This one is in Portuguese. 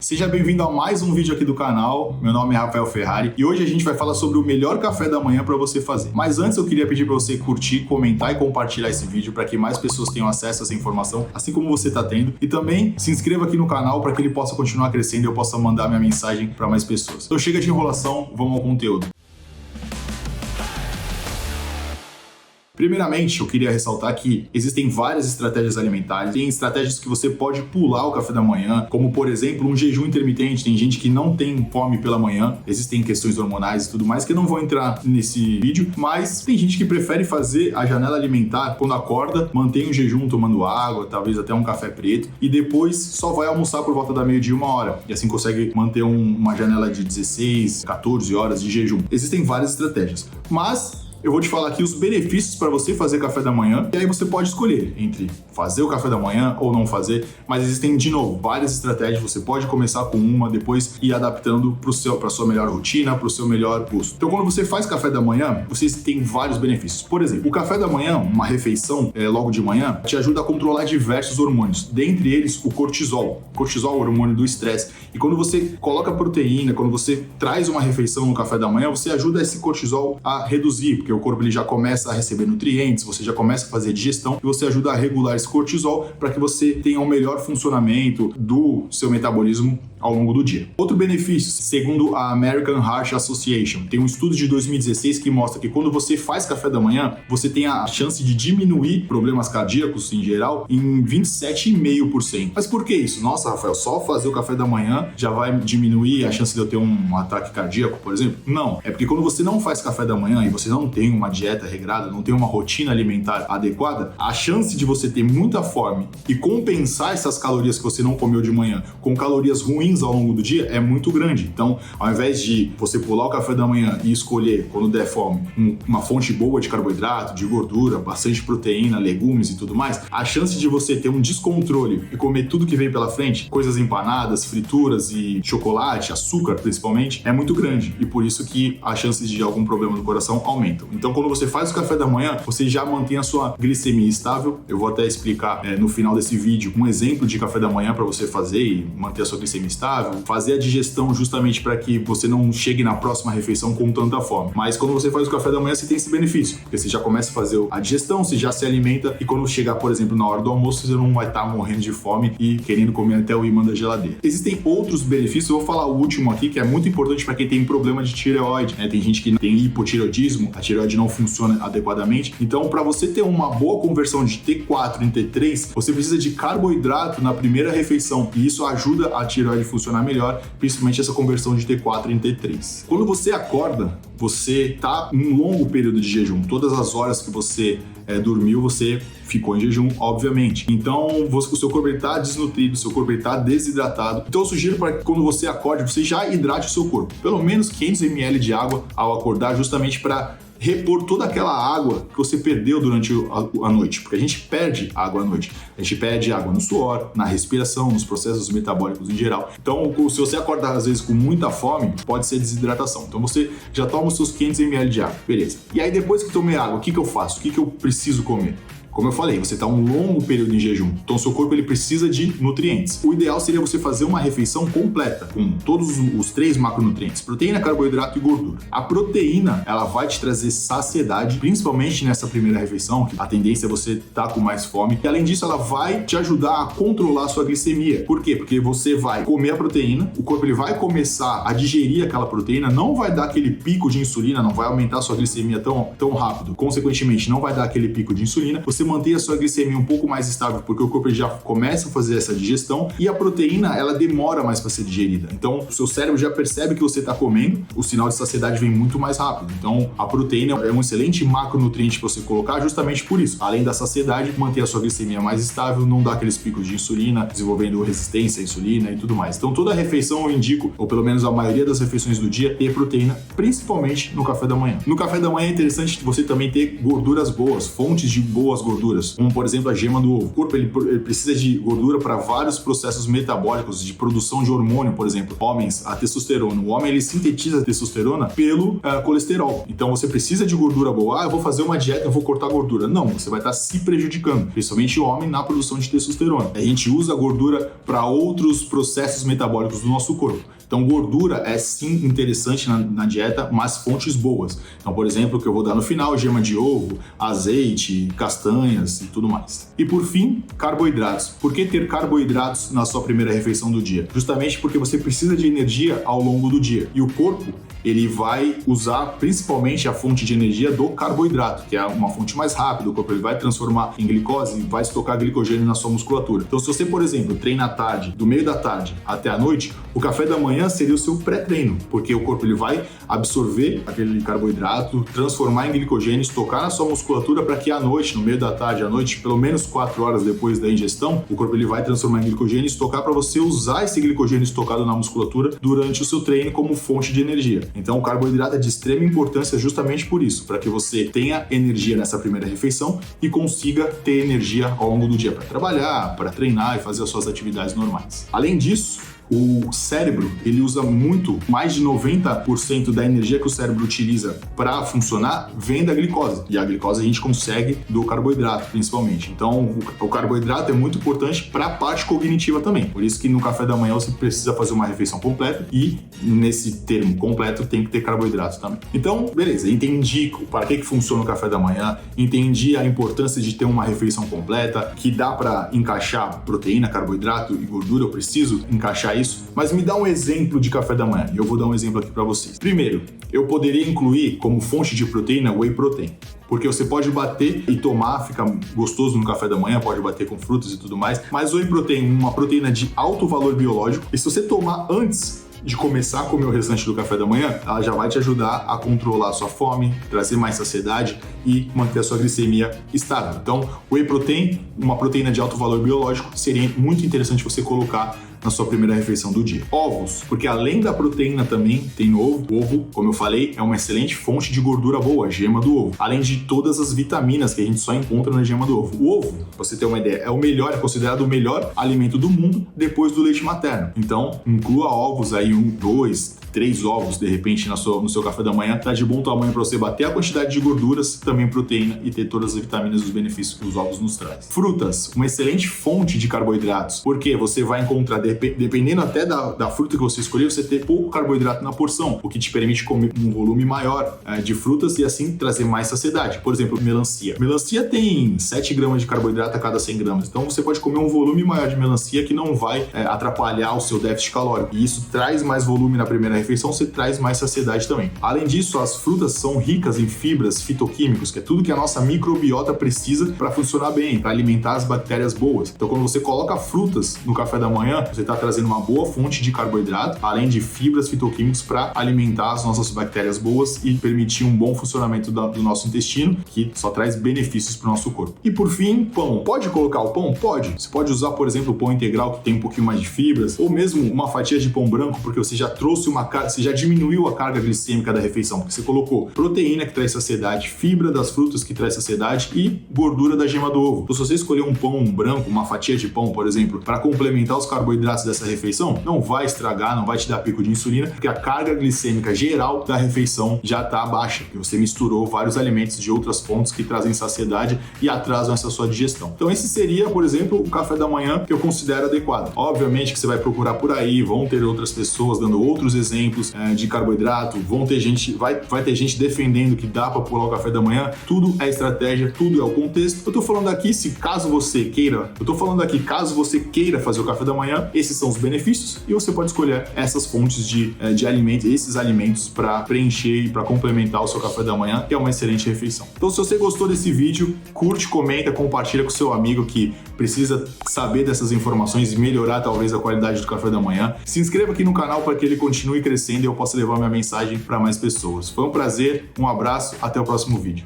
Seja bem-vindo a mais um vídeo aqui do canal. Meu nome é Rafael Ferrari e hoje a gente vai falar sobre o melhor café da manhã para você fazer. Mas antes eu queria pedir para você curtir, comentar e compartilhar esse vídeo para que mais pessoas tenham acesso a essa informação, assim como você está tendo. E também se inscreva aqui no canal para que ele possa continuar crescendo e eu possa mandar minha mensagem para mais pessoas. Então chega de enrolação, vamos ao conteúdo. Primeiramente, eu queria ressaltar que existem várias estratégias alimentares. Tem estratégias que você pode pular o café da manhã, como por exemplo um jejum intermitente. Tem gente que não tem fome pela manhã, existem questões hormonais e tudo mais que eu não vou entrar nesse vídeo, mas tem gente que prefere fazer a janela alimentar quando acorda, mantém o jejum tomando água, talvez até um café preto, e depois só vai almoçar por volta da meio-dia, 1h, e assim consegue manter uma janela de 16, 14 horas de jejum. Existem várias estratégias, mas eu vou te falar aqui os benefícios para você fazer café da manhã, e aí você pode escolher entre fazer o café da manhã ou não fazer, mas existem, de novo, várias estratégias. Você pode começar com uma, depois ir adaptando para sua melhor rotina, para o seu melhor gosto. Então, quando você faz café da manhã, você tem vários benefícios. Por exemplo, o café da manhã, uma refeição logo de manhã, te ajuda a controlar diversos hormônios, dentre eles o cortisol. O cortisol é o hormônio do estresse. E quando você coloca proteína, quando você traz uma refeição no café da manhã, você ajuda esse cortisol a reduzir, porque o corpo ele já começa a receber nutrientes, você já começa a fazer digestão e você ajuda a regular esse cortisol para que você tenha um melhor funcionamento do seu metabolismo ao longo do dia. Outro benefício, segundo a American Heart Association, tem um estudo de 2016 que mostra que quando você faz café da manhã, você tem a chance de diminuir problemas cardíacos em geral em 27,5%. Mas por que isso? Nossa, Rafael, só fazer o café da manhã já vai diminuir a chance de eu ter um ataque cardíaco, por exemplo? Não, é porque quando você não faz café da manhã e você não tem uma dieta regrada, não tem uma rotina alimentar adequada, a chance de você ter muita fome e compensar essas calorias que você não comeu de manhã com calorias ruins ao longo do dia é muito grande. Então, ao invés de você pular o café da manhã e escolher, quando der fome, uma fonte boa de carboidrato, de gordura, bastante proteína, legumes e tudo mais, a chance de você ter um descontrole e comer tudo que vem pela frente, coisas empanadas, frituras e chocolate, açúcar principalmente, é muito grande. E por isso que as chances de algum problema no coração aumentam. Então, quando você faz o café da manhã, você já mantém a sua glicemia estável. Eu vou até explicar no final desse vídeo um exemplo de café da manhã para você fazer e manter a sua glicemia estável, fazer a digestão justamente para que você não chegue na próxima refeição com tanta fome. Mas quando você faz o café da manhã, você tem esse benefício, porque você já começa a fazer a digestão, você já se alimenta e quando chegar, por exemplo, na hora do almoço, você não vai estar morrendo de fome e querendo comer até o imã da geladeira. Existem outros benefícios, eu vou falar o último aqui, que é muito importante para quem tem problema de tireoide, né? Tem gente que tem hipotireoidismo, a tireoide não funciona adequadamente. Então, para você ter uma boa conversão de T4 em T3, você precisa de carboidrato na primeira refeição e isso ajuda a tireoide funcionar melhor, principalmente essa conversão de T4 em T3. Quando você acorda, você tá em um longo período de jejum. Todas as horas que você dormiu, você ficou em jejum, obviamente. Então, o seu corpo está desnutrido, o seu corpo está desidratado. Então, eu sugiro para que quando você acorde, você já hidrate o seu corpo. Pelo menos 500 ml de água ao acordar, justamente para repor toda aquela água que você perdeu durante a noite, porque a gente perde água à noite. A gente perde água no suor, na respiração, nos processos metabólicos em geral. Então, se você acordar às vezes com muita fome, pode ser desidratação. Então, você já toma os seus 500 ml de água, beleza. E aí, depois que tomei água, o que eu faço? O que eu preciso comer? Como eu falei, você está um longo período em jejum, então o seu corpo ele precisa de nutrientes. O ideal seria você fazer uma refeição completa, com todos os 3 macronutrientes, proteína, carboidrato e gordura. A proteína, ela vai te trazer saciedade, principalmente nessa primeira refeição, que a tendência é você estar com mais fome. E além disso, ela vai te ajudar a controlar a sua glicemia. Por quê? Porque você vai comer a proteína, o corpo ele vai começar a digerir aquela proteína, não vai dar aquele pico de insulina, não vai aumentar a sua glicemia tão rápido. Consequentemente, não vai dar aquele pico de insulina. Você manter a sua glicemia um pouco mais estável, porque o corpo já começa a fazer essa digestão e a proteína, ela demora mais para ser digerida. Então, o seu cérebro já percebe que você está comendo, o sinal de saciedade vem muito mais rápido. Então, a proteína é um excelente macronutriente para você colocar justamente por isso. Além da saciedade, manter a sua glicemia mais estável, não dar aqueles picos de insulina, desenvolvendo resistência à insulina e tudo mais. Então, toda refeição eu indico, ou pelo menos a maioria das refeições do dia, ter proteína, principalmente no café da manhã. No café da manhã é interessante você também ter gorduras boas, fontes de boas gorduras gorduras, como por exemplo a gema do ovo. O corpo ele precisa de gordura para vários processos metabólicos de produção de hormônio, por exemplo, homens, a testosterona. O homem ele sintetiza a testosterona pelo colesterol. Então você precisa de gordura boa. Eu vou fazer uma dieta, eu vou cortar gordura. Não, você vai estar se prejudicando, principalmente o homem na produção de testosterona. A gente usa a gordura para outros processos metabólicos do nosso corpo. Então, gordura é sim interessante na dieta, mas fontes boas. Então, por exemplo, o que eu vou dar no final, gema de ovo, azeite, castanhas e tudo mais. E por fim, carboidratos. Por que ter carboidratos na sua primeira refeição do dia? Justamente porque você precisa de energia ao longo do dia. E o corpo, ele vai usar principalmente a fonte de energia do carboidrato, que é uma fonte mais rápida. O corpo ele vai transformar em glicose e vai estocar glicogênio na sua musculatura. Então, se você, por exemplo, treina à tarde, do meio da tarde até a noite, o café da manhã seria o seu pré-treino, porque o corpo ele vai absorver aquele carboidrato, transformar em glicogênio, estocar na sua musculatura para que à noite, no meio da tarde à noite, pelo menos 4 horas depois da ingestão, o corpo ele vai transformar em glicogênio e estocar para você usar esse glicogênio estocado na musculatura durante o seu treino como fonte de energia. Então o carboidrato é de extrema importância justamente por isso, para que você tenha energia nessa primeira refeição e consiga ter energia ao longo do dia para trabalhar, para treinar e fazer as suas atividades normais. Além disso, o cérebro, ele usa muito, mais de 90% da energia que o cérebro utiliza para funcionar vem da glicose. E a glicose a gente consegue do carboidrato, principalmente. Então, o carboidrato é muito importante para a parte cognitiva também. Por isso que no café da manhã você precisa fazer uma refeição completa e nesse termo completo tem que ter carboidrato também. Então, beleza, entendi para que funciona o café da manhã, entendi a importância de ter uma refeição completa, que dá para encaixar proteína, carboidrato e gordura, eu preciso encaixar isso, mas me dá um exemplo de café da manhã e eu vou dar um exemplo aqui para vocês. Primeiro, eu poderia incluir como fonte de proteína whey protein, porque você pode bater e tomar, fica gostoso no café da manhã, pode bater com frutas e tudo mais, mas whey protein, uma proteína de alto valor biológico, e se você tomar antes de começar a comer o restante do café da manhã, ela já vai te ajudar a controlar a sua fome, trazer mais saciedade e manter a sua glicemia estável. Então, whey protein, uma proteína de alto valor biológico, seria muito interessante você colocar na sua primeira refeição do dia. Ovos, porque além da proteína também tem no ovo. O ovo, como eu falei, é uma excelente fonte de gordura boa, a gema do ovo. Além de todas as vitaminas que a gente só encontra na gema do ovo. O ovo, pra você ter uma ideia, é considerado o melhor alimento do mundo depois do leite materno. Então, inclua ovos aí, 1, 2, 3 ovos, de repente, no seu café da manhã. Tá de bom tamanho para você bater a quantidade de gorduras, também proteína e ter todas as vitaminas e os benefícios que os ovos nos trazem. Frutas, uma excelente fonte de carboidratos, porque você vai encontrar, dependendo até da fruta que você escolher, você ter pouco carboidrato na porção, o que te permite comer um volume maior de frutas e assim trazer mais saciedade. Por exemplo, melancia. Melancia tem 7 gramas de carboidrato a cada 100 gramas, então você pode comer um volume maior de melancia que não vai atrapalhar o seu déficit calórico. E isso traz mais volume na primeira refeição, você traz mais saciedade também. Além disso, as frutas são ricas em fibras, fitoquímicos, que é tudo que a nossa microbiota precisa para funcionar bem, para alimentar as bactérias boas. Então, quando você coloca frutas no café da manhã, você está trazendo uma boa fonte de carboidrato, além de fibras, fitoquímicos para alimentar as nossas bactérias boas e permitir um bom funcionamento do nosso intestino, que só traz benefícios para o nosso corpo. E por fim, pão. Pode colocar o pão? Pode. Você pode usar, por exemplo, o pão integral, que tem um pouquinho mais de fibras, ou mesmo uma fatia de pão branco, porque você já trouxe você já diminuiu a carga glicêmica da refeição, porque você colocou proteína, que traz saciedade, fibra das frutas, que traz saciedade, e gordura da gema do ovo. Então, se você escolher um pão branco, uma fatia de pão, por exemplo, para complementar os carboidratos dessa refeição, não vai estragar, não vai te dar pico de insulina, porque a carga glicêmica geral da refeição já está baixa, porque você misturou vários alimentos de outras fontes que trazem saciedade e atrasam essa sua digestão. Então, esse seria, por exemplo, o café da manhã que eu considero adequado. Obviamente que você vai procurar por aí, vão ter outras pessoas dando outros exemplos de carboidrato, vai ter gente defendendo que dá para pular o café da manhã. Tudo é estratégia, tudo é o contexto. Eu tô falando aqui caso você queira fazer o café da manhã, esses são os benefícios e você pode escolher essas fontes de alimentos, esses alimentos para preencher e para complementar o seu café da manhã, que é uma excelente refeição. Então, se você gostou desse vídeo, curte, comenta, compartilha com seu amigo que precisa saber dessas informações e melhorar talvez a qualidade do café da manhã. Se inscreva aqui no canal para que ele continue crescendo e eu possa levar minha mensagem para mais pessoas. Foi um prazer, um abraço, até o próximo vídeo.